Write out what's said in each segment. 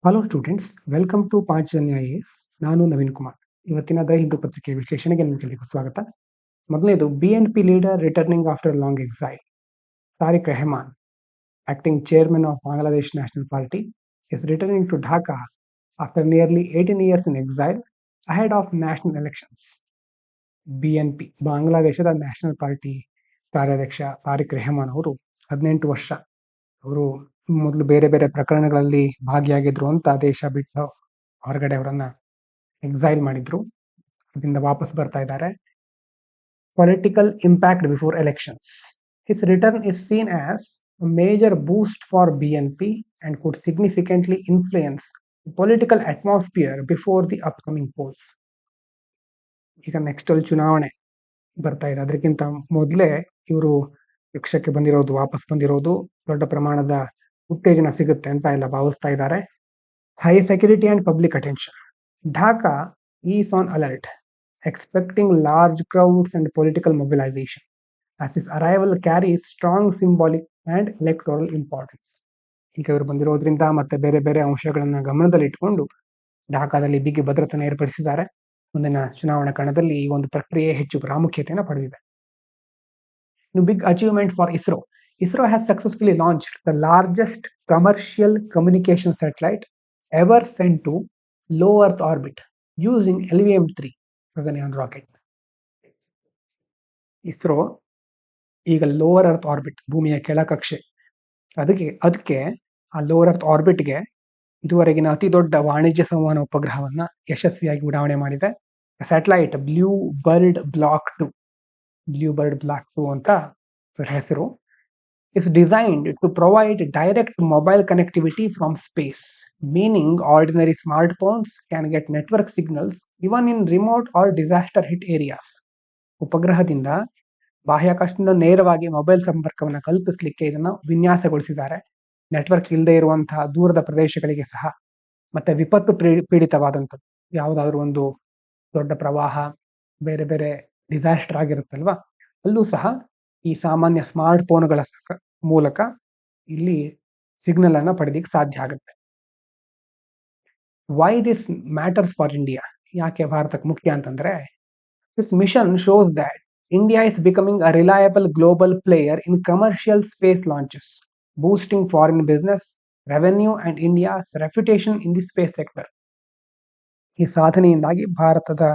Hello students, welcome to Panchajanya IAS. ನಾನು ನವೀನ್ ಕುಮಾರ್. ಇವತ್ತಿನ the Hindu ಪತ್ರಿಕೆ ವಿಶ್ಲೇಷಣೆಗೆ ನಿಮಗೆಲ್ಲರಿಗೂ ಸ್ವಾಗತ. ಮೊದಲನೇದು, BNP leader returning after long exile. ತಾರಿಕ್ Rahman, acting chairman of Bangladesh National Party, is returning to Dhaka after nearly 18 years in exile ahead of national elections. BNP, ಬಾಂಗ್ಲಾದೇಶದ national party ಕಾರ್ಯಾಧ್ಯಕ್ಷ ತಾರಿಕ್ ರೆಹಮಾನ್ ಅವರು 18 ವರ್ಷ ಅವರು ಮೊದಲು ಬೇರೆ ಬೇರೆ ಪ್ರಕರಣಗಳಲ್ಲಿ ಭಾಗಿಯಾಗಿದ್ರು ಅಂತ ದೇಶ ಬಿಟ್ಟು ಹೊರಗಡೆ ಅವರನ್ನ ಎಕ್ಸೈಲ್ ಮಾಡಿದ್ರು. ಅದರಿಂದ ವಾಪಸ್ ಬರ್ತಾ ಇದ್ದಾರೆ. Political impact before elections. His return is scene as a major boost for BNP and could significantly influence the political atmosphere before the upcoming polls. ಈಗ ನೆಕ್ಸ್ಟ್ ಅಲ್ಲಿ ಚುನಾವಣೆ ಬರ್ತಾ ಇದೆ. ಅದಕ್ಕಿಂತ ಮೊದಲೇ ಇವರು ಪಕ್ಷಕ್ಕೆ ಬಂದಿರೋದು, ವಾಪಸ್ ಬಂದಿರೋದು ದೊಡ್ಡ ಪ್ರಮಾಣದ ಉತ್ತೇಜನ ಸಿಗುತ್ತೆ ಅಂತ ಎಲ್ಲ ಭಾವಿಸ್ತಾ ಇದ್ದಾರೆ. High security and public attention. Dhaka is on alert, expecting large crowds and political mobilization, as his arrival carries strong symbolic and electoral importance. ಈಗ ಇವರು ಬಂದಿರೋದ್ರಿಂದ ಮತ್ತೆ ಬೇರೆ ಬೇರೆ ಅಂಶಗಳನ್ನ ಗಮನದಲ್ಲಿಟ್ಟುಕೊಂಡು ಢಾಕಾದಲ್ಲಿ ಬಿಗಿ ಭದ್ರತೆಯನ್ನು ಏರ್ಪಡಿಸಿದ್ದಾರೆ. ಮುಂದಿನ ಚುನಾವಣಾ ಕಣದಲ್ಲಿ ಈ ಒಂದು ಪ್ರಕ್ರಿಯೆ ಹೆಚ್ಚು ಪ್ರಾಮುಖ್ಯತೆಯನ್ನು ಪಡೆದಿದೆ. Big achievement for ISRO. ISRO has successfully launched the largest commercial communication satellite ever sent to low Earth orbit using LVM-3 Gaganyaan rocket. ISRO ಈಗ ಲೋವರ್ ಅರ್ತ್ ಆರ್ಬಿಟ್, ಭೂಮಿಯ ಕೆಳಕಕ್ಷೆ, ಅದಕ್ಕೆ ಆ ಲೋವರ್ ಅರ್ತ್ ಆರ್ಬಿಟ್ಗೆ ಇದುವರೆಗಿನ ಅತಿ ದೊಡ್ಡ ವಾಣಿಜ್ಯ ಸಂವಹನ ಉಪಗ್ರಹವನ್ನ ಯಶಸ್ವಿಯಾಗಿ ಉಡಾವಣೆ ಮಾಡಿದೆ. ಸ್ಯಾಟಲೈಟ್ ಬ್ಲೂ ಬರ್ಡ್ ಬ್ಲಾಕ್ 2 ಅಂತ ಹೆಸರು. is designed to provide direct mobile connectivity from space, meaning ordinary smartphones can get network signals even in remote or disaster hit areas. ಉಪಗ್ರಹದಿಂದ ಬಾಹ್ಯಾಕಾಶದಿಂದ ನೇರವಾಗಿ ಮೊಬೈಲ್ ಸಂಪರ್ಕವನ್ನು ಕಲ್ಪಿಸಲಿಕ್ಕೆ ಇದನ್ನು ವಿನ್ಯಾಸಗೊಳಿಸಿದ್ದಾರೆ. ನೆಟ್ವರ್ಕ್ ಇಲ್ಲದೆ ಇರುವಂತಹ ದೂರದ ಪ್ರದೇಶಗಳಿಗೆ ಸಹ, ಮತ್ತೆ ವಿಪತ್ತು ಪೀಡಿತವಾದಂಥದ್ದು ಯಾವುದಾದ್ರೂ ಒಂದು ದೊಡ್ಡ ಪ್ರವಾಹ, ಬೇರೆ ಬೇರೆ ಡಿಸಾಸ್ಟರ್ ಆಗಿರುತ್ತಲ್ವಾ, ಅಲ್ಲೂ ಸಹ ಈ ಸಾಮಾನ್ಯ ಸ್ಮಾರ್ಟ್ ಫೋನ್ಗಳ ಮೂಲಕ ಇಲ್ಲಿ ಸಿಗ್ನಲ್ ಅನ್ನ ಪಡೆದಿಕ್ಕೆ ಸಾಧ್ಯ ಆಗುತ್ತೆ. Why this matters for India? ಯಾಕೆ ಭಾರತಕ್ಕೆ ಮುಖ್ಯ ಅಂತಂದ್ರೆ, this mission shows that India is becoming a reliable global player in commercial space launches, boosting foreign business, revenue and India's reputation in the space sector. ಈ ಸಾಧನೆಯಿಂದಾಗಿ ಭಾರತದ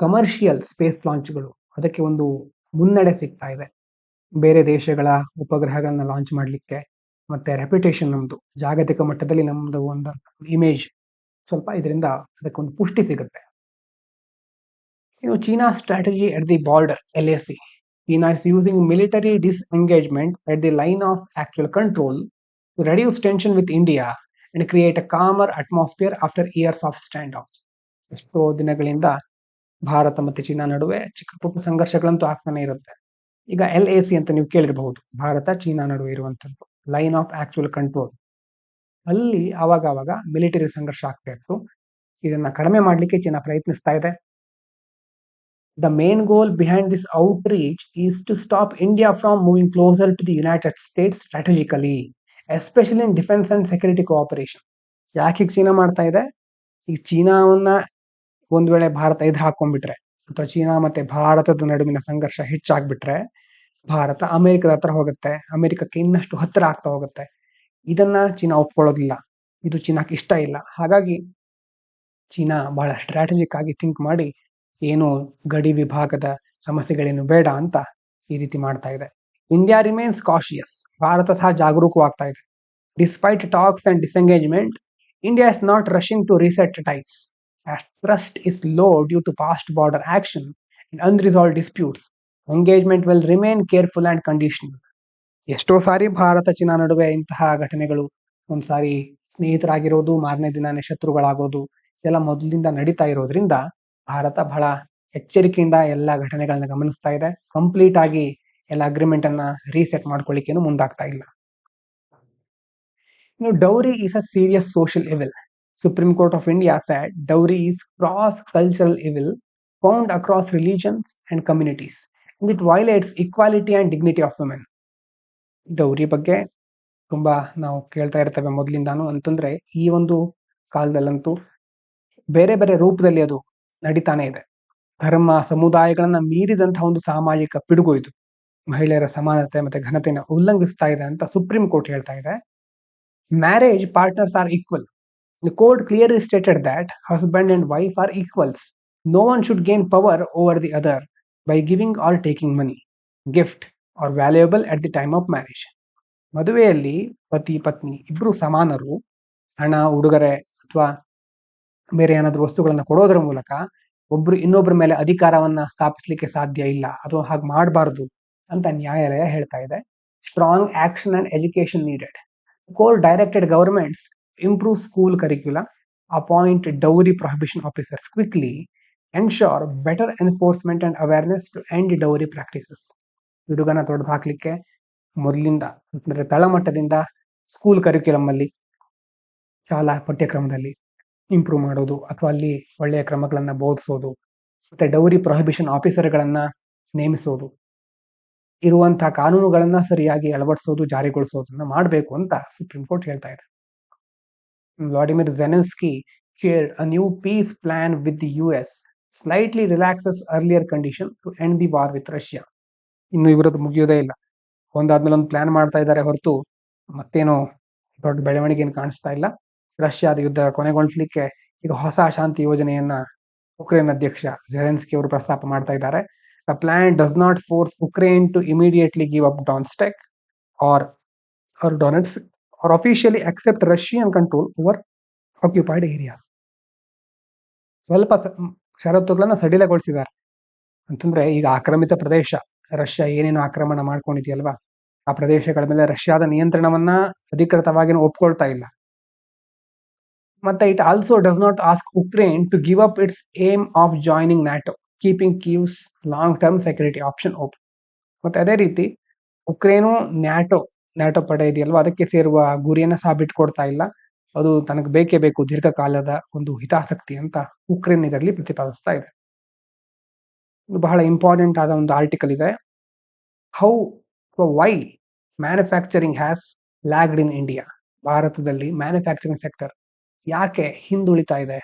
commercial space ಲಾಂಚ್ಗಳು ಅದಕ್ಕೆ ಒಂದು ಮುನ್ನಡೆ ಸಿಗ್ತಾ ಇದೆ. ಬೇರೆ ದೇಶಗಳ ಉಪಗ್ರಹಗಳನ್ನ ಲಾಂಚ್ ಮಾಡಲಿಕ್ಕೆ, ಮತ್ತೆ ರೆಪ್ಯುಟೇಷನ್, ನಮ್ದು ಜಾಗತಿಕ ಮಟ್ಟದಲ್ಲಿ ನಮ್ದು ಒಂದು ಇಮೇಜ್ ಸ್ವಲ್ಪ ಇದರಿಂದ ಅದಕ್ಕೊಂದು ಪುಷ್ಟಿ ಸಿಗುತ್ತೆ. China strategy at the border, LAC. China is using military disengagement at the line of actual control to reduce tension with India and create a calmer atmosphere after years of standoffs. ಎಷ್ಟೋ ದಿನಗಳಿಂದ ಭಾರತ ಮತ್ತು China ನಡುವೆ ಚಿಕ್ಕ ಪುಟ್ಟ ಸಂಘರ್ಷಗಳಂತೂ ಆಗ್ತಾನೆ ಇರುತ್ತೆ. ಈಗ LAC ಅಂತ ನೀವು ಕೇಳಿರಬಹುದು, ಭಾರತ ಚೀನಾ ನಡುವೆ ಇರುವಂತದ್ದು ಲೈನ್ ಆಫ್ ಆಕ್ಚುಯಲ್ ಕಂಟ್ರೋಲ್. ಅಲ್ಲಿ ಆವಾಗ ಮಿಲಿಟರಿ ಸಂಘರ್ಷ ಆಗ್ತಾ ಇತ್ತು. ಇದನ್ನ ಕಡಿಮೆ ಮಾಡಲಿಕ್ಕೆ ಚೀನಾ ಪ್ರಯತ್ನಿಸ್ತಾ ಇದೆ. The main goal behind this outreach is to stop India from moving closer to the United States strategically, especially in defence and security cooperation. ಯಾಕೆ ಚೀನಾ ಮಾಡ್ತಾ ಇದೆ? ಈಗ ಚೀನಾವನ್ನ ಒಂದ್ ವೇಳೆ ಭಾರತ ಎದುರು ಹಾಕೊಂಡ್ಬಿಟ್ರೆ, ಅಥವಾ ಚೀನಾ ಮತ್ತೆ ಭಾರತದ ನಡುವಿನ ಸಂಘರ್ಷ ಹೆಚ್ಚಾಗ್ಬಿಟ್ರೆ, ಭಾರತ ಅಮೆರಿಕದ ಹತ್ರ ಹೋಗುತ್ತೆ, ಅಮೆರಿಕಕ್ಕೆ ಇನ್ನಷ್ಟು ಹತ್ತಿರ ಆಗ್ತಾ ಹೋಗುತ್ತೆ. ಇದನ್ನ ಚೀನಾ ಒಪ್ಕೊಳ್ಳೋದಿಲ್ಲ, ಇದು ಚೀನಾಕ್ಕೆ ಇಷ್ಟ ಇಲ್ಲ. ಹಾಗಾಗಿ ಚೀನಾ ಬಹಳ ಸ್ಟ್ರಾಟಜಿಕ್ ಆಗಿ ಥಿಂಕ್ ಮಾಡಿ ಏನು ಗಡಿ ವಿಭಾಗದ ಸಮಸ್ಯೆಗಳೇನು ಬೇಡ ಅಂತ ಈ ರೀತಿ ಮಾಡ್ತಾ ಇದೆ. ಇಂಡಿಯಾ ರಿಮೇನ್ಸ್ ಕಾಶಿಯಸ್, ಭಾರತ ಸಹ ಜಾಗರೂಕವಾಗ್ತಾ ಇದೆ. Despite talks and disengagement, India is not rushing to reset ties. Trust is low due to past border action and unresolved disputes. Engagement will remain careful and conditional. ಎಷ್ಟೋ ಸಾರಿ Bharat China ನಡುವೆ ಇಂತಹ ಘಟನೆಗಳು, ಒಂದ್ಸಾರಿ ಸ್ನೇಹಿತರಾಗಿರೋದು, ಮಾರನೇ ದಿನಾನೇ ಶತ್ರುಗಳಾಗೋದು, ಇದೆಲ್ಲ ಮೊದಲಿಂದ ನಡೀತಾ ಇರೋದ್ರಿಂದ ಭಾರತ ಬಹಳ ಎಚ್ಚರಿಕೆಯಿಂದ ಎಲ್ಲ ಘಟನೆಗಳನ್ನ ಗಮನಿಸ್ತಾ ಇದೆ. ಕಂಪ್ಲೀಟ್ ಆಗಿ ಎಲ್ಲ ಅಗ್ರಿಮೆಂಟ್ ಅನ್ನ ರೀಸೆಟ್ ಮಾಡ್ಕೊಳ್ಳಿಕ್ಕೇನು ಮುಂದಾಗ್ತಾ ಇಲ್ಲ. Dowry is a serious social evil. Supreme Court of India said dowry is cross-cultural evil found across religions and communities, and it violates equality and dignity of women. Dowry ಬಗ್ಗೆ ತುಂಬಾ ನಾವು ಕೇಳ್ತಾ ಇರ್ತೇವೆ ಮೊದಲಿಂದಾನು. ಅಂತಂದ್ರೆ ಈ ಒಂದು ಕಾಲದಲ್ಲಂತೂ ಬೇರೆ ಬೇರೆ ರೂಪದಲ್ಲಿ ಅದು ನಡೀತಾನೆ ಇದೆ. ಧರ್ಮ ಸಮುದಾಯಗಳನ್ನ ಮೀರಿದಂತಹ ಒಂದು ಸಾಮಾಜಿಕ ಪಿಡುಗು ಇದು. ಮಹಿಳೆಯರ ಸಮಾನತೆ ಮತ್ತೆ ಘನತೆಯನ್ನು ಉಲ್ಲಂಘಿಸ್ತಾ ಇದೆ ಅಂತ ಸುಪ್ರೀಂ ಕೋರ್ಟ್ ಹೇಳ್ತಾ ಇದೆ. Marriage partners are equal. The court clearly stated that husband and wife are equals. No one should gain power over the other by giving or taking money, gift, or valuable at the time of marriage. ಮದುವೆಯಲ್ಲಿ ಪತಿ ಪತ್ನಿ ಇಬ್ರು ಸಮಾನರು. ಹಣ, ಉಡುಗೊರೆ ಅಥವಾ ಬೇರೆ ಏನಾದ್ರೂ ವಸ್ತುಗಳನ್ನ ಕೊಡೋದ್ರ ಮೂಲಕ ಒಬ್ರು ಇನ್ನೊಬ್ಬರ ಮೇಲೆ ಅಧಿಕಾರವನ್ನ ಸ್ಥಾಪಿಸಲಿಕ್ಕೆ ಸಾಧ್ಯ ಇಲ್ಲ, ಅಥವಾ ಹಾಗೆ ಮಾಡಬಾರದು ಅಂತ ನ್ಯಾಯಾಲಯ ಹೇಳ್ತಾ ಇದೆ. Strong action and education needed. Court directed governments improve school curricula, appoint dowry prohibition officers quickly, ensure better enforcement and awareness to end dowry practices. ಹುಡುಗನ ತೊಡೆದು ಹಾಕ್ಲಿಕ್ಕೆ ಮೊದಲಿಂದ ಅಂದ್ರೆ ತಳಮಟ್ಟದಿಂದ ಸ್ಕೂಲ್ ಕರಿಕ್ಯುಲಮ್ ಅಲ್ಲಿ, ಶಾಲಾ ಪಠ್ಯಕ್ರಮದಲ್ಲಿ ಇಂಪ್ರೂವ್ ಮಾಡೋದು, ಅಥವಾ ಅಲ್ಲಿ ಒಳ್ಳೆಯ ಕ್ರಮಗಳನ್ನ ಬೋಧಿಸೋದು, ಮತ್ತೆ ಡೌರಿ ಪ್ರೊಹಿಬಿಷನ್ ಆಫೀಸರ್ಗಳನ್ನ ನೇಮಿಸೋದು, ಇರುವಂತಹ ಕಾನೂನುಗಳನ್ನ ಸರಿಯಾಗಿ ಅಳವಡಿಸೋದು, ಜಾರಿಗೊಳಿಸೋದನ್ನ ಮಾಡಬೇಕು ಅಂತ ಸುಪ್ರೀಂ ಕೋರ್ಟ್ ಹೇಳ್ತಾ ಇದೆ. Vladimir Zelensky shared a new peace plan with the US, slightly relaxes earlier condition to end the war with Russia. ಇನ್ನು ಇವರದ್ದು ಮುಗಿಯೋದೇ ಇಲ್ಲ, ಒಂದಾದ್ಮೇಲೆ ಒಂದು ಪ್ಲಾನ್ ಮಾಡ್ತಾ ಇದ್ದಾರೆ ಹೊರತು ಮತ್ತೇನೋ ದೊಡ್ಡ ಬೆಳವಣಿಗೆ ಕಾಣಿಸ್ತಾ ಇಲ್ಲ. ರಷ್ಯಾದ ಯುದ್ಧ ಕೊನೆಗೊಳಿಸಲಿಕ್ಕೆ ಈಗ ಹೊಸ ಶಾಂತಿ ಯೋಜನೆಯನ್ನ ಉಕ್ರೇನ್ ಅಧ್ಯಕ್ಷ ಜೆಲೆನ್ಸ್ಕಿ ಅವರು ಪ್ರಸ್ತಾಪ ಮಾಡ್ತಾ ಇದ್ದಾರೆ. The plan does not force Ukraine to immediately give up Donetsk or Donetsk or officially accept Russian control over occupied areas. ಸ್ವಲ್ಪ ಷರತ್ತುಗಳನ್ನ ಸಡಿಲಗೊಳಿಸಿದ್ದಾರೆ. ಅಂತಂದ್ರೆ ಈಗ ಆಕ್ರಮಿತ ಪ್ರದೇಶ, ರಷ್ಯಾ ಏನೇನು ಆಕ್ರಮಣ ಮಾಡ್ಕೊಂಡಿದೆಯಲ್ವಾ, ಆ ಪ್ರದೇಶಗಳ ಮೇಲೆ ರಷ್ಯಾದ ನಿಯಂತ್ರಣವನ್ನ ಅಧಿಕೃತವಾಗಿ ಒಪ್ಕೊಳ್ತಾ ಇಲ್ಲ. ಮತ್ತೆ it also does not ask Ukraine to give up its aim of joining NATO, keeping Kyiv's long term security option open. ಮತ್ತೆ ಅದೇ ರೀತಿ ಉಕ್ರೇನು ನ್ಯಾಟೋ ಪಡೆ ಇದೆಯಲ್ವಾ, ಅದಕ್ಕೆ ಸೇರುವ ಗುರಿಯನ್ನ ಸಹ ಬಿಟ್ಕೊಡ್ತಾ ಇಲ್ಲ. ಅದು ತನಗೆ ಬೇಕೇ ಬೇಕು ದೀರ್ಘಕಾಲದ ಒಂದು ಹಿತಾಸಕ್ತಿ ಅಂತ ಉಕ್ರೇನ್ ಇದರಲ್ಲಿ ಪ್ರತಿಪಾದಿಸ್ತಾ ಇದೆ. ಇದು ಬಹಳ ಇಂಪಾರ್ಟೆಂಟ್ ಆದ ಒಂದು ಆರ್ಟಿಕಲ್ ಇದೆ. Why manufacturing has lagged in India. ಭಾರತದಲ್ಲಿ ಮ್ಯಾನುಫ್ಯಾಕ್ಚರಿಂಗ್ ಸೆಕ್ಟರ್ ಯಾಕೆ ಹಿಂದುಳಿತಾ ಇದೆ,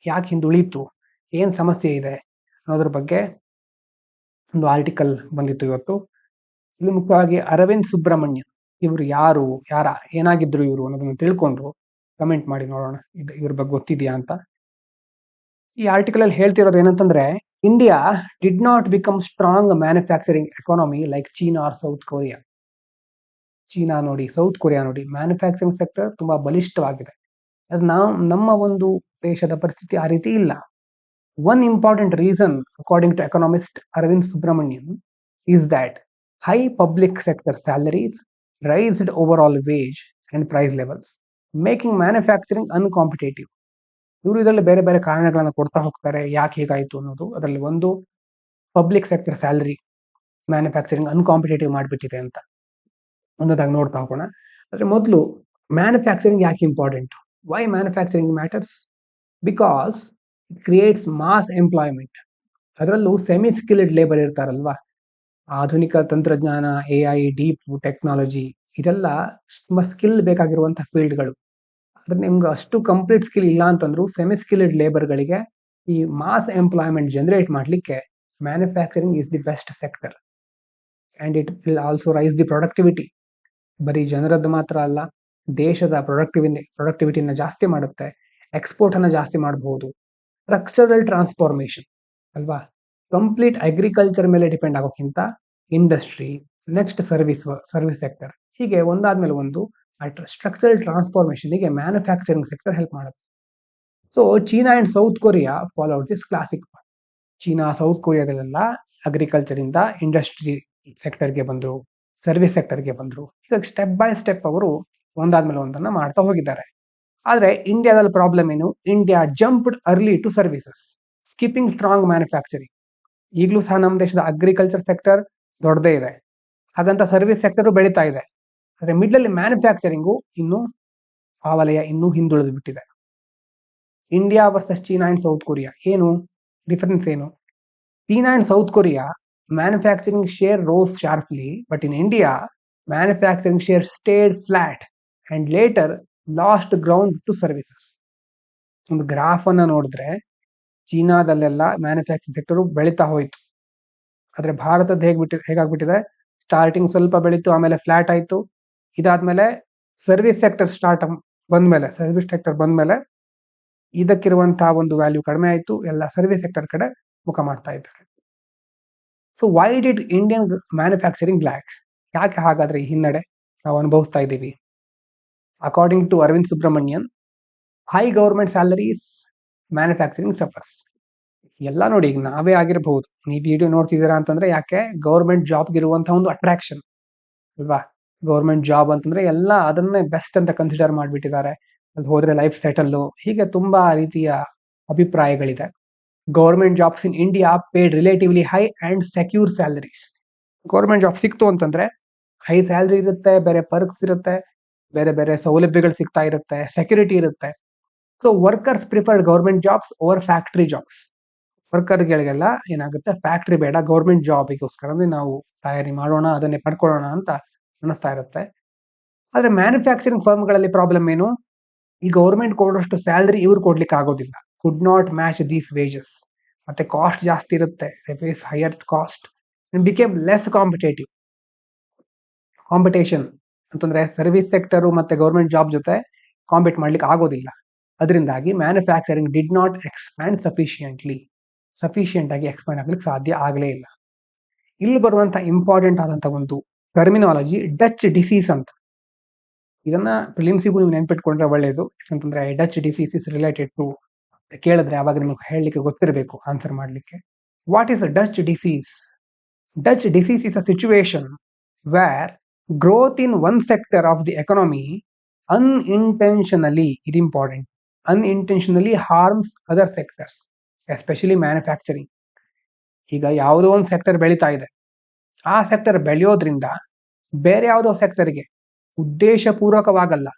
ಯಾಕೆ ಹಿಂದುಳಿತು, ಏನ್ ಸಮಸ್ಯೆ ಇದೆ ಅನ್ನೋದ್ರ ಬಗ್ಗೆ ಒಂದು ಆರ್ಟಿಕಲ್ ಬಂದಿತ್ತು ಇವತ್ತು. ಇಲ್ಲಿ ಮುಖ್ಯವಾಗಿ ಅರವಿಂದ್ ಸುಬ್ರಹ್ಮಣ್ಯನ್ ಇವರು ಏನಾಗಿದ್ರು ಇವರು ಅನ್ನೋದನ್ನ ತಿಳ್ಕೊಂಡು ಕಮೆಂಟ್ ಮಾಡಿ ನೋಡೋಣ ಇವ್ರ ಬಗ್ಗೆ ಗೊತ್ತಿದ್ಯಾ ಅಂತ. ಈ ಆರ್ಟಿಕಲ್ ಅಲ್ಲಿ ಹೇಳ್ತಿರೋದು ಏನಂತಂದ್ರೆ, India did not become strong manufacturing economy like China or South Korea. China ನೋಡಿ, ಸೌತ್ ಕೊರಿಯಾ ನೋಡಿ, ಮ್ಯಾನುಫ್ಯಾಕ್ಚರಿಂಗ್ ಸೆಕ್ಟರ್ ತುಂಬಾ ಬಲಿಷ್ಠವಾಗಿದೆ. ನಮ್ಮ ಒಂದು ದೇಶದ ಪರಿಸ್ಥಿತಿ ಆ ರೀತಿ ಇಲ್ಲ. One important reason, according to economist Arvind Subramanian, is that high public sector salaries raised overall wage and price levels, making manufacturing uncompetitive. ಇವರು ಇದರಲ್ಲಿ ಬೇರೆ ಬೇರೆ ಕಾರಣಗಳನ್ನ ಕೊಡ್ತಾ ಹೋಗ್ತಾರೆ ಯಾಕೆ ಹೀಗಾಯ್ತು ಅನ್ನೋದು. ಅದರಲ್ಲಿ ಒಂದು public sector salary manufacturing uncompetitive ಮಾಡಿಬಿಟ್ಟಿದೆ ಅಂತ ಅನ್ನೋದಾಗ ನೋಡ್ತಾ ಹೋಗೋಣ. ಆದ್ರೆ ಮೊದಲು ಮ್ಯಾನುಫ್ಯಾಕ್ಚರಿಂಗ್ ಯಾಕೆ important, why manufacturing matters? Because it creates mass employment. ಅದರಲ್ಲೂ ಸೆಮಿ ಸ್ಕಿಲ್ಡ್ ಲೇಬರ್ ಇರ್ತಾರಲ್ವಾ, ಆಧುನಿಕ ತಂತ್ರಜ್ಞಾನ, AI, ಡೀಪ್ ಟೆಕ್ನಾಲಜಿ, ಇದೆಲ್ಲ ತುಂಬಾ ಸ್ಕಿಲ್ ಬೇಕಾಗಿರುವಂತಹ ಫೀಲ್ಡ್ಗಳು. ಆದ್ರೆ ನಿಮ್ಗೆ ಅಷ್ಟು ಕಂಪ್ಲೀಟ್ ಸ್ಕಿಲ್ ಇಲ್ಲ ಅಂತಂದ್ರು ಸೆಮಿ ಸ್ಕಿಲ್ಡ್ ಲೇಬರ್ಗಳಿಗೆ ಈ ಮಾಸ್ ಎಂಪ್ಲಾಯ್ಮೆಂಟ್ ಜನರೇಟ್ ಮಾಡ್ಲಿಕ್ಕೆ manufacturing is the best sector. And it will also rise the productivity. ಬರೀ ಜನರದ್ದು ಮಾತ್ರ ಅಲ್ಲ, ದೇಶದ ಪ್ರೊಡಕ್ಟಿವಿಟಿನ ಜಾಸ್ತಿ ಮಾಡುತ್ತೆ, ಎಕ್ಸ್ಪೋರ್ಟ್ ಅನ್ನ ಜಾಸ್ತಿ ಮಾಡಬಹುದು. ಸ್ಟ್ರಕ್ಚರಲ್ ಟ್ರಾನ್ಸ್ಫಾರ್ಮೇಶನ್ ಅಲ್ವಾ, ಕಂಪ್ಲೀಟ್ ಅಗ್ರಿಕಲ್ಚರ್ ಮೇಲೆ ಡಿಪೆಂಡ್ ಆಗೋಕ್ಕಿಂತ ಇಂಡಸ್ಟ್ರಿ, ನೆಕ್ಸ್ಟ್ ಸರ್ವಿಸ್ ಸೆಕ್ಟರ್, ಹೀಗೆ ಒಂದಾದ್ಮೇಲೆ ಒಂದು ಸ್ಟ್ರಕ್ಚರಲ್ ಟ್ರಾನ್ಸ್ಫಾರ್ಮೇಶನ್ಗೆ ಮ್ಯಾನುಫ್ಯಾಕ್ಚರಿಂಗ್ ಸೆಕ್ಟರ್ ಹೆಲ್ಪ್ ಮಾಡುತ್ತೆ. So China and South Korea follow this classic. China South ಕೊರಿಯಾದಲ್ಲೆಲ್ಲ ಅಗ್ರಿಕಲ್ಚರ್ ಇಂದ ಇಂಡಸ್ಟ್ರಿ ಸೆಕ್ಟರ್ಗೆ ಬಂದ್ರು, ಸರ್ವಿಸ್ ಸೆಕ್ಟರ್ಗೆ ಬಂದ್ರು. ಹೀಗಾಗಿ ಸ್ಟೆಪ್ ಬೈ ಸ್ಟೆಪ್ ಅವರು ಒಂದಾದ್ಮೇಲೆ ಒಂದನ್ನ ಮಾಡ್ತಾ ಹೋಗಿದ್ದಾರೆ. ಆದ್ರೆ ಇಂಡಿಯಾದಲ್ಲಿ ಪ್ರಾಬ್ಲಮ್ ಏನು? India jumped early to services, skipping strong manufacturing. ಈಗಲೂ ಸಹ ನಮ್ಮ ದೇಶದ ಅಗ್ರಿಕಲ್ಚರ್ ಸೆಕ್ಟರ್ ದೊಡ್ಡದೇ ಇದೆ, ಹಾಗಂತ ಸರ್ವಿಸ್ ಸೆಕ್ಟರ್ ಬೆಳೀತಾ ಇದೆ. ಆದ್ರೆ ಮಿಡ್ಲ್ ಅಲ್ಲಿ ಮ್ಯಾನುಫ್ಯಾಕ್ಚರಿಂಗು ಆ ವಲಯ ಇನ್ನೂ ಹಿಂದುಳಿದು ಬಿಟ್ಟಿದೆ. India versus China and South Korea ಏನು ಡಿಫರೆನ್ಸ್ ಏನು? China and South Korea manufacturing share rose sharply, but in India manufacturing share stayed flat and later lost ground to services. ಒಂದು ಗ್ರಾಫ್ ಅನ್ನ ನೋಡಿದ್ರೆ ಚೀನಾದಲ್ಲೆಲ್ಲ ಮ್ಯಾನುಫ್ಯಾಕ್ಚರಿಂಗ್ ಸೆಕ್ಟರ್ ಬೆಳೀತಾ ಹೋಯ್ತು. ಆದ್ರೆ ಭಾರತದ ಹೇಗಾಗ್ಬಿಟ್ಟಿದೆ, starting ಸ್ವಲ್ಪ ಬೆಳೀತು, ಆಮೇಲೆ ಫ್ಲಾಟ್ ಆಯ್ತು. ಇದಾದ್ಮೇಲೆ ಸರ್ವಿಸ್ ಸೆಕ್ಟರ್ ಸರ್ವಿಸ್ ಸೆಕ್ಟರ್ ಬಂದ್ಮೇಲೆ ಇದಕ್ಕಿರುವಂತಹ ಒಂದು ವ್ಯಾಲ್ಯೂ ಕಡಿಮೆ ಆಯ್ತು, ಎಲ್ಲ ಸರ್ವಿಸ್ ಸೆಕ್ಟರ್ ಕಡೆ ಮುಖ ಮಾಡ್ತಾ ಇದ್ದಾರೆ. So why did Indian manufacturing lack? ಯಾಕೆ ಹಾಗಾದ್ರೆ ಈ ಹಿನ್ನಡೆ ನಾವು ಅನುಭವಿಸ್ತಾ ಇದ್ದೀವಿ? According to Arvind Subrahmanyan, high government salaries, manufacturing suffers. ಎಲ್ಲ ನೋಡಿ, ಈಗ ನಾವೇ ಆಗಿರಬಹುದು, ನೀವು ವಿಡಿಯೋ ನೋಡ್ತಿದ್ದೀರಾ ಅಂತಂದ್ರೆ ಯಾಕೆ, ಗೌರ್ಮೆಂಟ್ ಜಾಬ್ಗೆ ಇರುವಂತಹ ಒಂದು ಅಟ್ರಾಕ್ಷನ್ ಅಲ್ವಾ. ಗೌರ್ಮೆಂಟ್ ಜಾಬ್ ಅಂತಂದ್ರೆ ಎಲ್ಲ ಅದನ್ನೇ ಬೆಸ್ಟ್ ಅಂತ ಕನ್ಸಿಡರ್ ಮಾಡಿಬಿಟ್ಟಿದ್ದಾರೆ. ಅಲ್ಲಿ ಹೋದ್ರೆ ಲೈಫ್ ಸೆಟಲ್, ಹೀಗೆ ತುಂಬಾ ರೀತಿಯ ಅಭಿಪ್ರಾಯಗಳಿದೆ. Government jobs in India paid relatively high and secure salaries. Government job ಸಿಕ್ತು ಅಂತಂದ್ರೆ ಹೈ ಸ್ಯಾಲರಿ ಇರುತ್ತೆ, ಬೇರೆ ಪರ್ಕ್ಸ್ ಇರುತ್ತೆ, ಬೇರೆ ಬೇರೆ ಸೌಲಭ್ಯಗಳು ಸಿಗ್ತಾ ಇರುತ್ತೆ, ಸೆಕ್ಯೂರಿಟಿ ಇರುತ್ತೆ. So workers preferred government jobs over factory jobs. ವರ್ಕರ್ಗಳಿಗೆಲ್ಲ ಏನಾಗುತ್ತೆ, ಫ್ಯಾಕ್ಟರಿ ಬೇಡ, ಗೌರ್ಮೆಂಟ್ ಜಾಬ್ಗೋಸ್ಕರ ನಾವು ತಯಾರಿ ಮಾಡೋಣ, ಅದನ್ನೇ ಪಡ್ಕೊಳ್ಳೋಣ ಅಂತ ಅನಿಸ್ತಾ ಇರುತ್ತೆ. ಆದ್ರೆ ಮ್ಯಾನುಫ್ಯಾಕ್ಚರಿಂಗ್ ಫರ್ಮ್ಗಳಲ್ಲಿ ಪ್ರಾಬ್ಲಮ್ ಏನು, ಈ ಗೌರ್ಮೆಂಟ್ ಕೊಡೋಷ್ಟು ಸ್ಯಾಲರಿ ಇವ್ರು ಕೊಡ್ಲಿಕ್ಕೆ ಆಗೋದಿಲ್ಲ, could not match these wages. ಮತ್ತೆ ಕಾಸ್ಟ್ ಜಾಸ್ತಿ ಇರುತ್ತೆ, face higher cost and became less competition ಅಂತಂದ್ರೆ ಸರ್ವಿಸ್ ಸೆಕ್ಟರ್ ಮತ್ತೆ ಗೌರ್ಮೆಂಟ್ ಜಾಬ್ ಜೊತೆ ಕಾಂಪೀಟ್ ಮಾಡ್ಲಿಕ್ಕೆ ಆಗೋದಿಲ್ಲ. ಅದರಿಂದಾಗಿ manufacturing did not expand sufficient ಆಗಿ ಎಕ್ಸ್ಪ್ಯಾಂಡ್ ಆಗ್ಲಿಕ್ಕೆ ಸಾಧ್ಯ ಆಗಲೇ ಇಲ್ಲ. ಇಲ್ಲಿ ಬರುವಂತ ಇಂಪಾರ್ಟೆಂಟ್ ಆದಂತ ಒಂದು ಟರ್ಮಿನಾಲಜಿ ಡಚ್ ಡಿಸೀಸ್ ಅಂತ. ಇದನ್ನ ಪ್ರಿಲಿಮ್ಸಿಗೂ ನೀವು ನೆನ್ಪಿಟ್ಕೊಂಡ್ರೆ ಒಳ್ಳೆಯದು. ಯಾಕಂತಂದ್ರೆ Dutch disease is related to ಕೇಳಿದ್ರೆ ಅವಾಗ ನಿಮಗೆ ಹೇಳಲಿಕ್ಕೆ ಗೊತ್ತಿರಬೇಕು ಆನ್ಸರ್ ಮಾಡ್ಲಿಕ್ಕೆ. What is a Dutch disease? Dutch disease is a situation where growth in one sector of the economy unintentionally, ಇದು important, unintentionally harms other sectors, especially manufacturing. ಈಗ ಯಾವುದೋ ಒಂದು ಸೆಕ್ಟರ್ ಬೆಳೀತಾ ಇದೆ, ಆ ಸೆಕ್ಟರ್ ಬೆಳೆಯೋದ್ರಿಂದ ಬೇರೆ ಯಾವುದೋ ಸೆಕ್ಟರ್ಗೆ ಉದ್ದೇಶಪೂರ್ವಕವಾಗಲ್ಲ,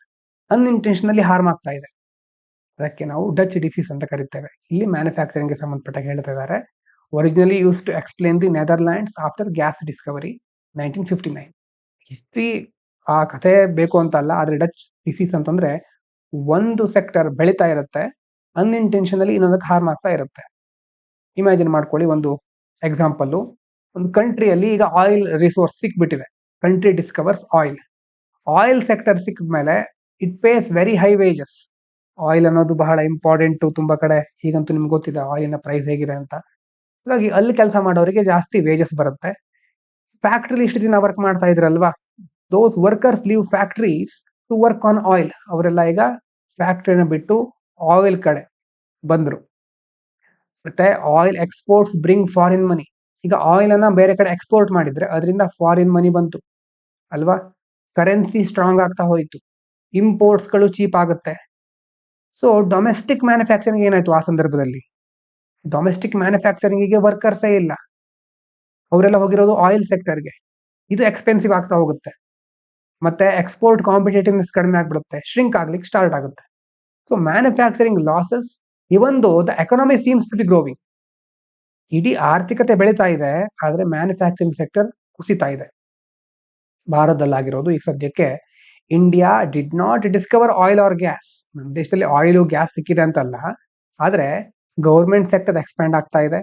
ಅನ್ಇಂಟೆನ್ಷನಲಿ ಹಾರ್ಮ್ ಆಗ್ತಾ ಇದೆ. ಅದಕ್ಕೆ ನಾವು ಡಚ್ ಡಿಸೀಸ್ ಅಂತ ಕರಿತೇವೆ. ಇಲ್ಲಿ ಮ್ಯಾನುಫ್ಯಾಕ್ಚರಿಂಗ್ಗೆ ಸಂಬಂಧಪಟ್ಟ ಹೇಳ್ತಾ ಇದ್ದಾರೆ. Originally use to explain the Netherlands after gas discovery 1959. History ಆ ಕಥೆ ಬೇಕು ಅಂತ ಅಲ್ಲ, ಆದ್ರೆ ಡಚ್ ಡಿಸೀಸ್ ಅಂತಂದ್ರೆ ಒಂದು ಸೆಕ್ಟರ್ ಬೆಳೀತಾ ಇರುತ್ತೆ, ಅನ್ಇಂಟೆನ್ಷನಲಿ ಇನ್ನೊಂದಕ್ಕೆ ಹಾರ್ಮ್ ಆಗ್ತಾ ಇರುತ್ತೆ. ಇಮ್ಯಾಜಿನ್ ಮಾಡ್ಕೊಳ್ಳಿ, ಒಂದು ಎಕ್ಸಾಂಪಲ್, ಒಂದು ಕಂಟ್ರಿಯಲ್ಲಿ ಈಗ ಆಯಿಲ್ ರಿಸೋರ್ಸ್ ಸಿಕ್ಬಿಟ್ಟಿದೆ, ಕಂಟ್ರಿ ಡಿಸ್ಕವರ್ಸ್ ಆಯಿಲ್ ಸೆಕ್ಟರ್ ಸಿಕ್ಕಿದ ಮೇಲೆ it pays very high wages. Oil ಅನ್ನೋದು ಬಹಳ ಇಂಪಾರ್ಟೆಂಟ್ ತುಂಬಾ ಕಡೆ, ಈಗಂತೂ ನಿಮ್ಗೆ ಗೊತ್ತಿದೆ ಆಯಿಲಿನ ಪ್ರೈಸ್ ಹೇಗಿದೆ ಅಂತ. ಹಾಗಾಗಿ ಅಲ್ಲಿ ಕೆಲಸ ಮಾಡೋರಿಗೆ ಜಾಸ್ತಿ ವೇಜಸ್ ಬರುತ್ತೆ. ಫ್ಯಾಕ್ಟ್ರಿಲಿ ಇಷ್ಟು ದಿನ ವರ್ಕ್ ಮಾಡ್ತಾ ಇದ್ರಲ್ವಾ, those workers leave factories to work on oil. ಅವರೆಲ್ಲ ಈಗ ಫ್ಯಾಕ್ಟ್ರಿನ ಬಿಟ್ಟು ಆಯಿಲ್ ಕಡೆ ಬಂದ್ರು. ಮತ್ತೆ oil exports bring foreign money. ಈಗ ಆಯಿಲ್ ಅನ್ನ ಬೇರೆ ಕಡೆ ಎಕ್ಸ್ಪೋರ್ಟ್ ಮಾಡಿದ್ರೆ ಅದರಿಂದ ಫಾರಿನ್ ಮನಿ ಬಂತು ಅಲ್ವಾ. ಕರೆನ್ಸಿ ಸ್ಟ್ರಾಂಗ್ ಆಗ್ತಾ ಹೋಯ್ತು, ಇಂಪೋರ್ಟ್ಸ್ಗಳು ಚೀಪ್ ಆಗುತ್ತೆ. ಸೊ ಡೊಮೆಸ್ಟಿಕ್ ಮ್ಯಾನುಫ್ಯಾಕ್ಚರಿಂಗ್ ಏನಾಯ್ತು ಆ ಸಂದರ್ಭದಲ್ಲಿ, ಡೊಮೆಸ್ಟಿಕ್ ಮ್ಯಾನುಫ್ಯಾಕ್ಚರಿಂಗಿಗೆ ವರ್ಕರ್ಸೇ ಇಲ್ಲ, ಅವರೆಲ್ಲ ಹೋಗಿರೋದು ಆಯಿಲ್ ಸೆಕ್ಟರ್ಗೆ. ಇದು ಎಕ್ಸ್ಪೆನ್ಸಿವ್ ಆಗ್ತಾ ಹೋಗುತ್ತೆ, ಮತ್ತೆ ಎಕ್ಸ್ಪೋರ್ಟ್ ಕಾಂಪಿಟೇಟಿವ್ನೆಸ್ ಕಡಿಮೆ ಆಗ್ಬಿಡುತ್ತೆ, ಶ್ರಿಂಕ್ ಆಗ್ಲಿಕ್ಕೆ ಸ್ಟಾರ್ಟ್ ಆಗುತ್ತೆ. So manufacturing losses even though the economy seems to be growing. ಇಡೀ ಆರ್ಥಿಕತೆ ಬೆಳೀತಾ ಇದೆ, ಆದ್ರೆ ಮ್ಯಾನುಫ್ಯಾಕ್ಚರಿಂಗ್ ಸೆಕ್ಟರ್ ಕುಸಿತಾ ಇದೆ. ಭಾರತದಲ್ಲಾಗಿರೋದು ಈಗ ಸದ್ಯಕ್ಕೆ, India did not discover oil or gas. ನಮ್ಮ ದೇಶದಲ್ಲಿ ಆಯಿಲ್ ಗ್ಯಾಸ್ ಸಿಕ್ಕಿದೆ ಅಂತಲ್ಲ, ಆದ್ರೆ ಗೌರ್ಮೆಂಟ್ ಸೆಕ್ಟರ್ ಎಕ್ಸ್ಪ್ಯಾಂಡ್ ಆಗ್ತಾ ಇದೆ,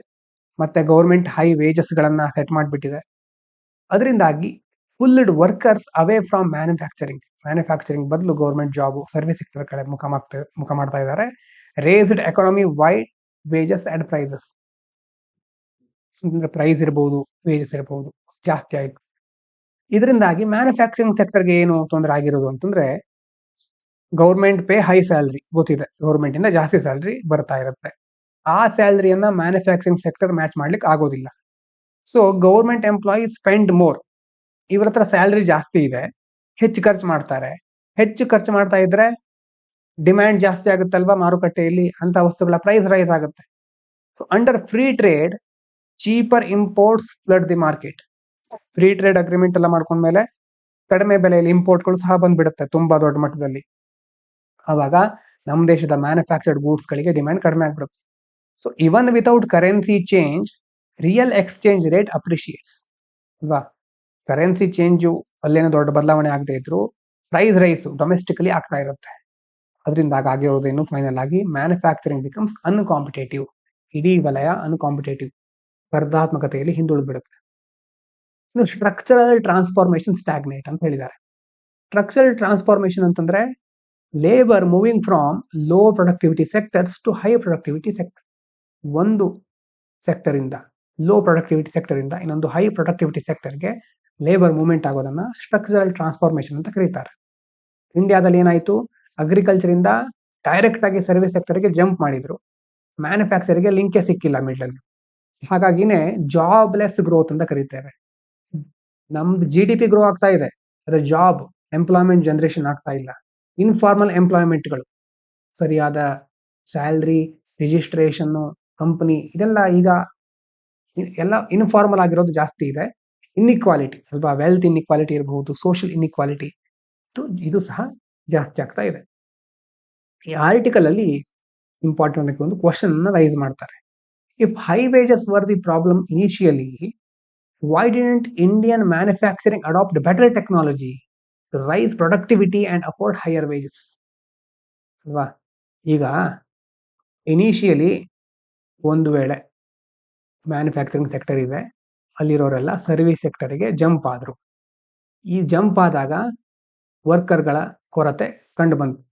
ಮತ್ತೆ ಗೌರ್ಮೆಂಟ್ ಹೈ ವೇಜಸ್ ಗಳನ್ನ ಸೆಟ್ ಮಾಡಿಬಿಟ್ಟಿದೆ. ಅದರಿಂದಾಗಿ pulled workers away from manufacturing ಬದಲು ಗೌರ್ಮೆಂಟ್ ಜಾಬ್, ಸರ್ವಿಸ್ ಸೆಕ್ಟರ್ ಕಡೆ ಮುಖ ಮಾಡ್ತಾ ಇದ್ದಾರೆ. Raised economy wide wages and prices. Price ಇರಬಹುದು, ವೇಜಸ್ ಇರಬಹುದು, ಜಾಸ್ತಿ ಆಯ್ತು. ಇದರಿಂದಾಗಿ ಮ್ಯಾನುಫ್ಯಾಕ್ಚರಿಂಗ್ ಸೆಕ್ಟರ್ಗೆ ಏನು ತೊಂದರೆ ಆಗಿರೋದು ಅಂತಂದ್ರೆ, ಗೌರ್ಮೆಂಟ್ ಪೇ ಹೈ ಸ್ಯಾಲರಿ, ಗೊತ್ತಿದೆ, ಗೌರ್ಮೆಂಟ್ ಇಂದ ಜಾಸ್ತಿ ಸ್ಯಾಲರಿ ಬರ್ತಾ ಇರುತ್ತೆ. ಆ ಸ್ಯಾಲರಿಯನ್ನ ಮ್ಯಾನುಫ್ಯಾಕ್ಚರಿಂಗ್ ಸೆಕ್ಟರ್ ಮ್ಯಾಚ್ ಮಾಡ್ಲಿಕ್ಕೆ ಆಗೋದಿಲ್ಲ. So government employees spend more. ಇವ್ರ ಹತ್ರ ಸ್ಯಾಲರಿ ಜಾಸ್ತಿ ಇದೆ, ಹೆಚ್ಚು ಖರ್ಚು ಮಾಡ್ತಾರೆ. ಹೆಚ್ಚು ಖರ್ಚು ಮಾಡ್ತಾ ಇದ್ರೆ ಡಿಮ್ಯಾಂಡ್ ಜಾಸ್ತಿ ಆಗುತ್ತಲ್ವಾ ಮಾರುಕಟ್ಟೆಯಲ್ಲಿ, ಅಂತ ವಸ್ತುಗಳ ಪ್ರೈಸ್ ರೈಸ್ ಆಗುತ್ತೆ. So under free trade cheaper imports flood the market. Free trade agreement ಎಲ್ಲ ಮಾಡ್ಕೊಂಡ್ಮೇಲೆ ಕಡಿಮೆ ಬೆಲೆಯಲ್ಲಿ ಇಂಪೋರ್ಟ್ಗಳು ಸಹ ಬಂದ್ಬಿಡುತ್ತೆ ತುಂಬಾ ದೊಡ್ಡ ಮಟ್ಟದಲ್ಲಿ. ಆವಾಗ ನಮ್ಮ ದೇಶದ ಮ್ಯಾನುಫ್ಯಾಕ್ಚರ್ಡ್ ಗೂಡ್ಸ್ ಗಳಿಗೆ ಡಿಮ್ಯಾಂಡ್ ಕಡಿಮೆ ಆಗ್ಬಿಡುತ್ತೆ. So even without currency change real exchange rate appreciates ಅಲ್ವಾ. ಕರೆನ್ಸಿ ಚೇಂಜು ಅಲ್ಲೇನೋ ದೊಡ್ಡ ಬದಲಾವಣೆ ಆಗದೆ ಇದ್ರು ಪ್ರೈಸ್ ರೈಸು ಡೊಮೆಸ್ಟಿಕಲಿ ಆಗ್ತಾ ಇರುತ್ತೆ. ಅದರಿಂದ ಆಗಿರೋದೇನು ಫೈನಲ್ ಆಗಿ ಮ್ಯಾನುಫ್ಯಾಕ್ಚರಿಂಗ್ ಬಿಕಮ್ಸ್ ಅನ್ಕಾಂಪಿಟೇಟಿವ್. ಇಡೀ ವಲಯ ಅನ್ಕಾಂಪಿಟೇಟಿವ್, ಸ್ಪರ್ಧಾತ್ಮಕತೆಯಲ್ಲಿ ಹಿಂದುಳಿದು ಬಿಡುತ್ತೆ. ಇನ್ನು ಸ್ಟ್ರಕ್ಚರಲ್ ಟ್ರಾನ್ಸ್ಫಾರ್ಮೇಶನ್ ಸ್ಟಾಗ್ನೇಟ್ ಅಂತ ಹೇಳಿದ್ದಾರೆ. ಸ್ಟ್ರಕ್ಚರಲ್ ಟ್ರಾನ್ಸ್ಫಾರ್ಮೇಶನ್ ಅಂತಂದ್ರೆ labour moving from low productivity sectors to high productivity sector. ಒಂದು ಸೆಕ್ಟರ್ ಇಂದ ಲೋ ಪ್ರೊಡಕ್ಟಿವಿಟಿ ಸೆಕ್ಟರ್ ಇಂದ ಇನ್ನೊಂದು ಹೈ ಪ್ರೊಡಕ್ಟಿವಿಟಿ ಸೆಕ್ಟರ್ಗೆ ಲೇಬರ್ ಮೂವ್ಮೆಂಟ್ ಆಗೋದನ್ನ ಸ್ಟ್ರಕ್ಚರಲ್ ಟ್ರಾನ್ಸ್ಫಾರ್ಮೇಶನ್ ಅಂತ ಕರೀತಾರೆ. ಇಂಡಿಯಾದಲ್ಲಿ ಏನಾಯ್ತು, ಅಗ್ರಿಕಲ್ಚರ್ ಇಂದ ಡೈರೆಕ್ಟ್ ಆಗಿ ಸರ್ವಿಸ್ ಸೆಕ್ಟರ್ಗೆ ಜಂಪ್ ಮಾಡಿದ್ರು, ಮ್ಯಾನುಫ್ಯಾಕ್ಚರ್ಗೆ ಲಿಂಕೇ ಸಿಕ್ಕಿಲ್ಲ ಮಿಡ್ಲಲ್ಲಿ. ಹಾಗಾಗಿನೇ ಜಾಬ್ಲೆಸ್ ಗ್ರೋತ್ ಅಂತ ಕರೀತೇವೆ. ನಮ್ದು GDP ಗ್ರೋ ಆಗ್ತಾ ಇದೆ, ಅದ್ರ ಜಾಬ್ ಎಂಪ್ಲಾಯ್ಮೆಂಟ್ ಜನರೇಷನ್ ಆಗ್ತಾ ಇಲ್ಲ. ಇನ್ಫಾರ್ಮಲ್ ಎಂಪ್ಲಾಯ್ಮೆಂಟ್ಗಳು, ಸರಿಯಾದ ಸ್ಯಾಲ್ರಿ, ರಿಜಿಸ್ಟ್ರೇಷನ್, ಕಂಪನಿ, ಇದೆಲ್ಲ ಈಗ ಎಲ್ಲ ಇನ್ಫಾರ್ಮಲ್ ಆಗಿರೋದು ಜಾಸ್ತಿ ಇದೆ. ಇನ್ಇಕ್ವಾಲಿಟಿ ಅಲ್ವಾ, ವೆಲ್ತ್ ಇನ್ಇಕ್ವಾಲಿಟಿ ಇರಬಹುದು, ಸೋಷಿಯಲ್ ಇನ್ಇಕ್ವಾಲಿಟಿ, ಇದು ಸಹ ಜಾಸ್ತಿ ಆಗ್ತಾ ಇದೆ. ಈ ಆರ್ಟಿಕಲ್ ಅಲ್ಲಿ ಇಂಪಾರ್ಟೆಂಟ್ ಒಂದು ಕ್ವಶನ್ ರೈಸ್ ಮಾಡ್ತಾರೆ. If high wages var the problem initially, why didn't Indian manufacturing adopt better technology to raise productivity and afford higher wages? ಅಲ್ವಾ, ಈಗ ಇನಿಷಿಯಲಿ ಒಂದು ವೇಳೆ ಮ್ಯಾನುಫ್ಯಾಕ್ಚರಿಂಗ್ ಸೆಕ್ಟರ್ ಇದೆ, ಅಲ್ಲಿರೋರೆಲ್ಲ ಸರ್ವಿಸ್ ಸೆಕ್ಟರ್ಗೆ ಜಂಪ್ ಆದ್ರು. ಈ ಜಂಪ್ ಆದಾಗ ವರ್ಕರ್ಗಳ ಕೊರತೆ ಕಂಡು ಬಂತು.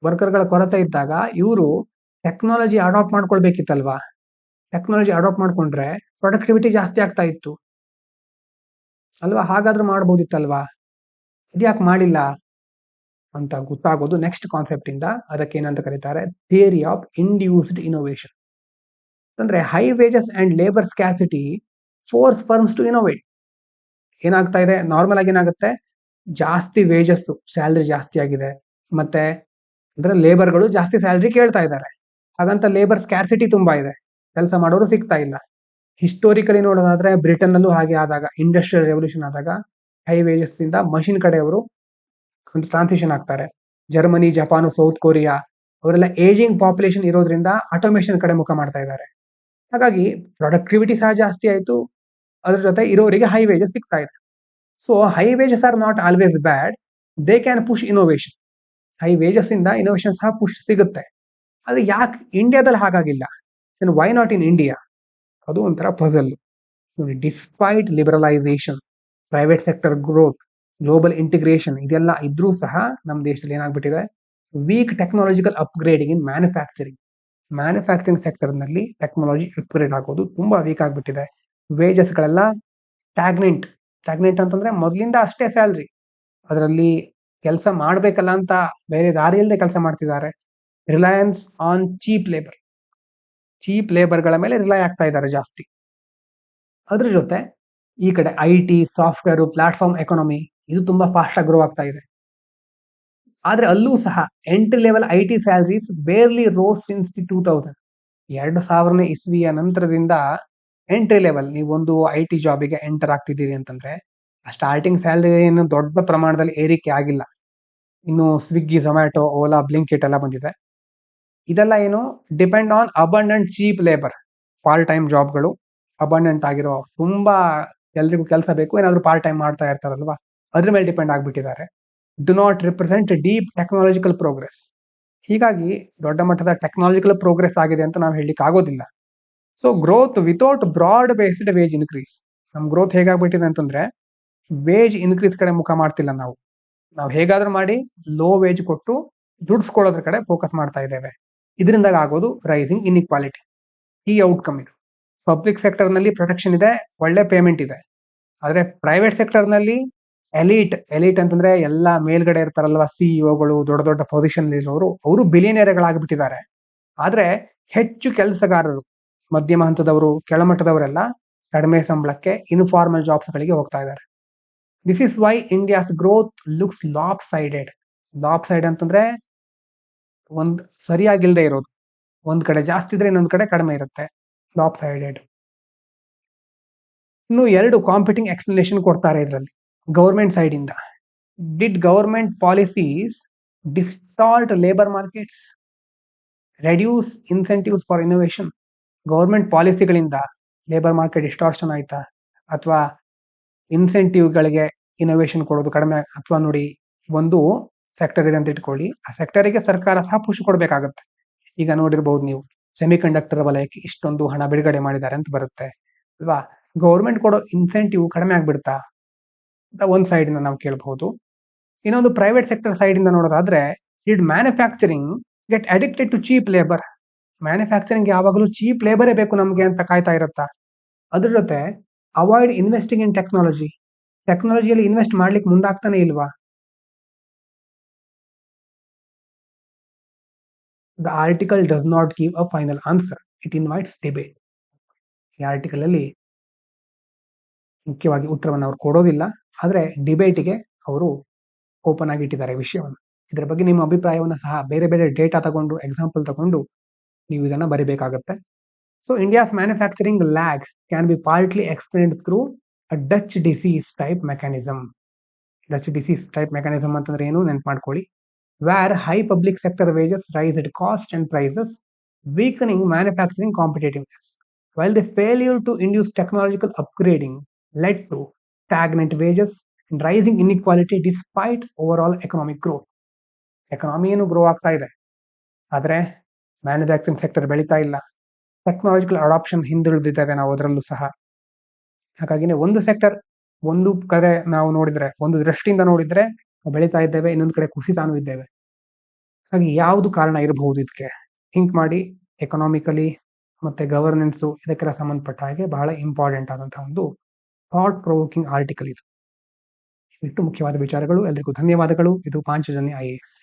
ವರ್ಕರ್ಗಳ ಕೊರತೆ ಇದ್ದಾಗ ಇವರು ಟೆಕ್ನಾಲಜಿ ಅಡಾಪ್ಟ್ ಮಾಡ್ಕೊಳ್ಬೇಕಿತ್ತಲ್ವಾ. ಟೆಕ್ನಾಲಜಿ ಅಡಾಪ್ಟ್ ಮಾಡ್ಕೊಂಡ್ರೆ ಪ್ರೊಡಕ್ಟಿವಿಟಿ ಜಾಸ್ತಿ ಆಗ್ತಾ ಇತ್ತು ಅಲ್ವಾ. ಹಾಗಾದ್ರೂ ಮಾಡ್ಬೋದಿತ್ತಲ್ವಾ, ಇದ್ಯಾಕೆ ಮಾಡಿಲ್ಲ ಅಂತ ಗೊತ್ತಾಗೋದು ನೆಕ್ಸ್ಟ್ ಕಾನ್ಸೆಪ್ಟ್ ಇಂದ. ಅದಕ್ಕೆ ಏನಂತ ಕರೀತಾರೆ, ಥಿಯರಿ ಆಫ್ ಇಂಡ್ಯೂಸ್ಡ್ ಇನೋವೇಷನ್. ಅಂದ್ರೆ high wages and labour scarcity forces firms to innovate. ಏನಾಗ್ತಾ ಇದೆ, ನಾರ್ಮಲ್ ಆಗಿ ಏನಾಗುತ್ತೆ, ಜಾಸ್ತಿ ವೇಜಸ್, ಸ್ಯಾಲ್ರಿ ಜಾಸ್ತಿ ಆಗಿದೆ, ಮತ್ತೆ ಅಂದ್ರೆ ಲೇಬರ್ಗಳು ಜಾಸ್ತಿ ಸ್ಯಾಲ್ರಿ ಕೇಳ್ತಾ ಇದ್ದಾರೆ. ಹಾಗಂತ ಲೇಬರ್ ಸ್ಕ್ಯಾಸಿಟಿ ತುಂಬಾ ಇದೆ, ಕೆಲಸ ಮಾಡೋರು ಸಿಗ್ತಾ ಇಲ್ಲ. ಹಿಸ್ಟೋರಿಕಲಿ ನೋಡೋದಾದ್ರೆ ಬ್ರಿಟನ್ ನಲ್ಲೂ ಹಾಗೆ ಆದಾಗ, ಇಂಡಸ್ಟ್ರಿಯಲ್ ರೆವಲ್ಯೂಷನ್ ಆದಾಗ ಹೈ ವೇಜಸ್ ಇಂದ ಮಷಿನ್ ಕಡೆಯವರು ಒಂದು ಟ್ರಾನ್ಸಿಷನ್ ಆಗ್ತಾರೆ. ಜರ್ಮನಿ, ಜಪಾನ್, ಸೌತ್ ಕೊರಿಯಾ ಅವರೆಲ್ಲ ಏಜಿಂಗ್ ಪಾಪ್ಯುಲೇಷನ್ ಇರೋದ್ರಿಂದ ಆಟೋಮೇಷನ್ ಕಡೆ ಮುಖ ಮಾಡ್ತಾ ಇದ್ದಾರೆ. ಹಾಗಾಗಿ ಪ್ರೊಡಕ್ಟಿವಿಟಿ ಸಹ ಜಾಸ್ತಿ ಆಯ್ತು, ಅದ್ರ ಜೊತೆ ಇರೋರಿಗೆ ಹೈ ವೇಜಸ್ ಸಿಗ್ತಾ ಇದೆ. So high wages are not always bad, they can push innovation. High wages ಇಂದ ಇನೋವೇಷನ್ ಸಹ ಪುಷ್ ಸಿಗುತ್ತೆ. ಆದ್ರೆ ಯಾಕೆ ಇಂಡಿಯಾದಲ್ಲಿ ಹಾಗಾಗಿಲ್ಲ, ವೈ ನಾಟ್ ಇನ್ ಇಂಡಿಯಾ? ಅದು ಒಂಥರ puzzle. Despite liberalisation, private sector growth, global integration, ಇದೆಲ್ಲ ಇದ್ರೂ ಸಹ ನಮ್ಮ ದೇಶದಲ್ಲಿ ಏನಾಗ್ಬಿಟ್ಟಿದೆ, weak technological upgrading in manufacturing sector ನಲ್ಲಿ ಟೆಕ್ನಾಲಜಿ ಅಪ್ಗ್ರೇಡ್ ಆಗೋದು ತುಂಬಾ ವೀಕ್ ಆಗ್ಬಿಟ್ಟಿದೆ. ವೇಜಸ್ ಗಳೆಲ್ಲ ಸ್ಟಾಗ್ನೆಂಟ್ ಅಂತಂದ್ರೆ ಮೊದಲಿಂದ ಅಷ್ಟೇ ಸ್ಯಾಲ್ರಿ, ಅದರಲ್ಲಿ ಕೆಲಸ ಮಾಡ್ಬೇಕಲ್ಲ ಅಂತ ಬೇರೆ ದಾರಿ ಇಲ್ಲದೆ ಕೆಲಸ ಮಾಡ್ತಿದ್ದಾರೆ. ರಿಲಯನ್ಸ್ ಆನ್ ಚೀಪ್ ಲೇಬರ್ಗಳ ಮೇಲೆ ರಿಲೈ ಆಗ್ತಾ ಇದ್ದಾರೆ ಜಾಸ್ತಿ. ಅದ್ರ ಜೊತೆ ಈ ಕಡೆ IT, ಸಾಫ್ಟ್ವೇರ್, ಪ್ಲಾಟ್ಫಾರ್ಮ್ ಎಕಾನಮಿ, ಇದು ತುಂಬಾ ಫಾಸ್ಟ್ ಆಗಿ ಗ್ರೋ ಆಗ್ತಾ ಇದೆ. ಆದ್ರೆ ಅಲ್ಲೂ ಸಹ entry level IT salaries barely rose since the 2000 ಇಸ್ವಿಯ ನಂತರದಿಂದ ಎಂಟ್ರಿ ಲೆವೆಲ್, ನೀವೊಂದು IT ಜಾಬಿಗೆ ಎಂಟರ್ ಆಗ್ತಿದ್ದೀರಿ ಅಂತಂದ್ರೆ ಸ್ಟಾರ್ಟಿಂಗ್ ಸ್ಯಾಲರಿ ಏನು ದೊಡ್ಡ ಪ್ರಮಾಣದಲ್ಲಿ ಏರಿಕೆ ಆಗಿಲ್ಲ. ಇನ್ನು ಸ್ವಿಗ್ಗಿ, ಝೊಮ್ಯಾಟೊ, ಓಲಾ, ಬ್ಲಿಂಕಿಟ್ ಎಲ್ಲ ಬಂದಿದೆ. ಇದೆಲ್ಲ ಏನು, depend on abundant cheap labour. Part time ಜಾಬ್ಗಳು ಅಬಂಡೆಂಟ್ ಆಗಿರೋ, ತುಂಬಾ ಎಲ್ರಿಗೂ ಕೆಲಸ ಬೇಕು, ಏನಾದ್ರು ಪಾರ್ಟ್ ಟೈಮ್ ಮಾಡ್ತಾ ಇರ್ತಾರಲ್ವಾ, ಅದ್ರ ಮೇಲೆ ಡಿಪೆಂಡ್ ಆಗ್ಬಿಟ್ಟಿದ್ದಾರೆ. Do not represent deep technological progress. ಹೀಗಾಗಿ ದೊಡ್ಡ ಮಟ್ಟದ ಟೆಕ್ನಾಲಜಿಕಲ್ ಪ್ರೋಗ್ರೆಸ್ ಆಗಿದೆ ಅಂತ ನಾವು ಹೇಳಲಿಕ್ಕೆ ಆಗೋದಿಲ್ಲ. So growth without broad based wage increase. ನಮ್ ಗ್ರೋತ್ ಹೇಗಾಗ್ಬಿಟ್ಟಿದೆ ಅಂತಂದ್ರೆ ವೇಜ್ ಇನ್ಕ್ರೀಸ್ ಕಡೆ ಮುಖ ಮಾಡ್ತಿಲ್ಲ. ನಾವು ಹೇಗಾದ್ರೂ ಮಾಡಿ ಲೋ ವೇಜ್ ಕೊಟ್ಟು ದುಡ್ಸ್ಕೊಳ್ಳೋದ್ರ ಕಡೆ ಫೋಕಸ್ ಮಾಡ್ತಾ ಇದ್ದೇವೆ. ಇದರಿಂದ ಆಗೋದು ರೈಸಿಂಗ್ ಇನ್ಇಕ್ವಾಲಿಟಿ. ಈ ಔಟ್ಕಮ್ ಇದು. ಪಬ್ಲಿಕ್ ಸೆಕ್ಟರ್ ನಲ್ಲಿ ಪ್ರೊಟೆಕ್ಷನ್ ಇದೆ, ಒಳ್ಳೆ ಪೇಮೆಂಟ್ ಇದೆ. ಆದ್ರೆ ಪ್ರೈವೇಟ್ ಸೆಕ್ಟರ್ ನಲ್ಲಿ ಎಲೀಟ್ ಅಂತಂದ್ರೆ ಎಲ್ಲ ಮೇಲ್ಗಡೆ ಇರ್ತಾರಲ್ವಾ, CEO ಗಳು, ದೊಡ್ಡ ದೊಡ್ಡ ಪೊಸಿಷನ್ ಇರೋರು, ಅವರು ಬಿಲಿಯನೇರ್ಗಳಾಗ್ಬಿಟ್ಟಿದ್ದಾರೆ. ಆದ್ರೆ ಹೆಚ್ಚು ಕೆಲಸಗಾರರು, ಮಧ್ಯಮ ಹಂತದವರು, ಕೆಳಮಟ್ಟದವರೆಲ್ಲ ಕಡಿಮೆ ಸಂಬಳಕ್ಕೆ ಇನ್ಫಾರ್ಮಲ್ ಜಾಬ್ಸ್ ಗಳಿಗೆ ಹೋಗ್ತಾ ಇದ್ದಾರೆ. This is why India's growth looks lop side ಅಂತಂದ್ರೆ ಒಂದ್ ಸರಿಯಾಗಿಲ್ದೆ ಇರೋದು, ಒಂದ್ ಕಡೆ ಜಾಸ್ತಿ ಇದ್ರೆ ಇನ್ನೊಂದ್ ಕಡೆ ಕಡಿಮೆ ಇರುತ್ತೆ, ಲಾಪ್ ಸೈಡೆಡ್. ಇನ್ನು 2 ಕಾಂಪಿಟಿಂಗ್ ಎಕ್ಸ್ಪ್ಲನೇಷನ್ ಕೊಡ್ತಾರೆ ಇದರಲ್ಲಿ ಗವರ್ಮೆಂಟ್ ಸೈಡ್ ಇಂದ. Did government policies distort labour markets, reduce incentives for innovation? Government ಪಾಲಿಸಿಗಳಿಂದ ಲೇಬರ್ ಮಾರ್ಕೆಟ್ ಡಿಸ್ಟಾರ್ಷನ್ ಆಯ್ತಾ, ಅಥವಾ ಇನ್ಸೆಂಟಿವ್ಗಳಿಗೆ ಇನೋವೇಷನ್ ಕೊಡೋದು ಕಡಿಮೆ, ಅಥವಾ ನೋಡಿ ಒಂದು ಸೆಕ್ಟರ್ ಇದೆ ಅಂತ ಇಟ್ಕೊಳ್ಳಿ, ಆ ಸೆಕ್ಟರಿಗೆ ಸರ್ಕಾರ ಸಹ ಪುಷ್ ಕೊಡಬೇಕಾಗತ್ತೆ. ಈಗ ನೋಡಿರ್ಬಹುದು ನೀವು, ಸೆಮಿಕಂಡಕ್ಟರ್ ವಲಯಕ್ಕೆ ಇಷ್ಟೊಂದು ಹಣ ಬಿಡುಗಡೆ ಮಾಡಿದ್ದಾರೆ ಅಂತ ಬರುತ್ತೆ ಅಲ್ವಾ. ಗೌರ್ಮೆಂಟ್ ಕೊಡೋ ಇನ್ಸೆಂಟಿವ್ ಕಡಿಮೆ ಆಗ್ಬಿಡ್ತಾ ಅಂತ ಒಂದ್ ಸೈಡ್ ಇಂದ ನಾವು ಕೇಳಬಹುದು. ಇನ್ನೊಂದು ಪ್ರೈವೇಟ್ ಸೆಕ್ಟರ್ ಸೈಡ್ ಇಂದ ನೋಡೋದಾದ್ರೆ, did manufacturing get addicted to cheap labour? Manufacturing ಯಾವಾಗಲೂ ಚೀಪ್ ಲೇಬರೇ ಬೇಕು ನಮ್ಗೆ ಅಂತ ಕಾಯ್ತಾ ಇರುತ್ತಾ? ಅದ್ರ ಜೊತೆ ಅವಾಯ್ಡ್ ಇನ್ವೆಸ್ಟಿಂಗ್ ಇನ್ ಟೆಕ್ನಾಲಜಿ, ಟೆಕ್ನಾಲಜಿಯಲ್ಲಿ ಇನ್ವೆಸ್ಟ್ ಮಾಡ್ಲಿಕ್ಕೆ ಮುಂದಾಗ್ತಾನೆ ಇಲ್ವಾ? The article does not give a final answer, it invites debate. ಈ ಆರ್ಟಿಕಲ್ ಅಲ್ಲಿ ಮುಖ್ಯವಾಗಿ ಉತ್ತರವನ್ನು ಅವ್ರು ಕೊಡೋದಿಲ್ಲ, ಆದ್ರೆ ಡಿಬೇಟಿಗೆ ಅವರು ಓಪನ್ ಆಗಿ ಇಟ್ಟಿದ್ದಾರೆ ವಿಷಯವನ್ನು. ಇದರ ಬಗ್ಗೆ ನಿಮ್ಮ ಅಭಿಪ್ರಾಯವನ್ನು ಸಹ ಬೇರೆ ಬೇರೆ ಡೇಟಾ ತಗೊಂಡು, ಎಕ್ಸಾಂಪಲ್ ತಗೊಂಡು ನೀವು ಇದನ್ನ ಬರಿಬೇಕಾಗತ್ತೆ. So India's manufacturing lag can be partly explained through a Dutch disease type mechanism. Dutch disease type mechanism ಅಂತಂದ್ರೆ ಏನು ನೆನ್ಪು ಮಾಡ್ಕೊಳ್ಳಿ. where high public sector wages rise at cost and prices, weakening manufacturing competitiveness, while the failure to induce technological upgrading led to stagnant wages and rising inequality despite overall economic growth. Economy ಏನು grow ಆಗ್ತಾ ಇದೆ, ಆದರೆ manufacturing sector ಬೆಳೀತಾ ಇಲ್ಲ. Technological adoption ಹಿಂದುಳಿದಿದ್ದೇವೆ ನಾವು ಅದರಲ್ಲೂ ಸಹ. ಹಾಗಾಗಿನೇ ಒಂದು ಸೆಕ್ಟರ್ ಒಂದು ಕಡೆ ನಾವು ನೋಡಿದ್ರೆ, ಒಂದು ದೃಷ್ಟಿಯಿಂದ ನೋಡಿದ್ರೆ ಬೆಳೀತಾ ಇದ್ದೇವೆ, ಇನ್ನೊಂದು ಕಡೆ ಕುಸಿತಾನೂ ಇದ್ದೇವೆ. ಹಾಗೆ ಯಾವುದು ಕಾರಣ ಇರಬಹುದು ಇದಕ್ಕೆ ಥಿಂಕ್ ಮಾಡಿ. ಎಕನಾಮಿಕಲಿ ಮತ್ತೆ ಗವರ್ನೆನ್ಸ್ ಇದಕ್ಕೆಲ್ಲ ಸಂಬಂಧಪಟ್ಟ ಹಾಗೆ ಬಹಳ ಇಂಪಾರ್ಟೆಂಟ್ ಆದಂತಹ ಒಂದು ಥಾಟ್ ಪ್ರೊವೋಕಿಂಗ್ ಆರ್ಟಿಕಲ್ ಇದು. ಇಷ್ಟು ಮುಖ್ಯವಾದ ವಿಚಾರಗಳು. ಎಲ್ಲರಿಗೂ ಧನ್ಯವಾದಗಳು. ಇದು ಪಾಂಚಜನ್ಯ IAS.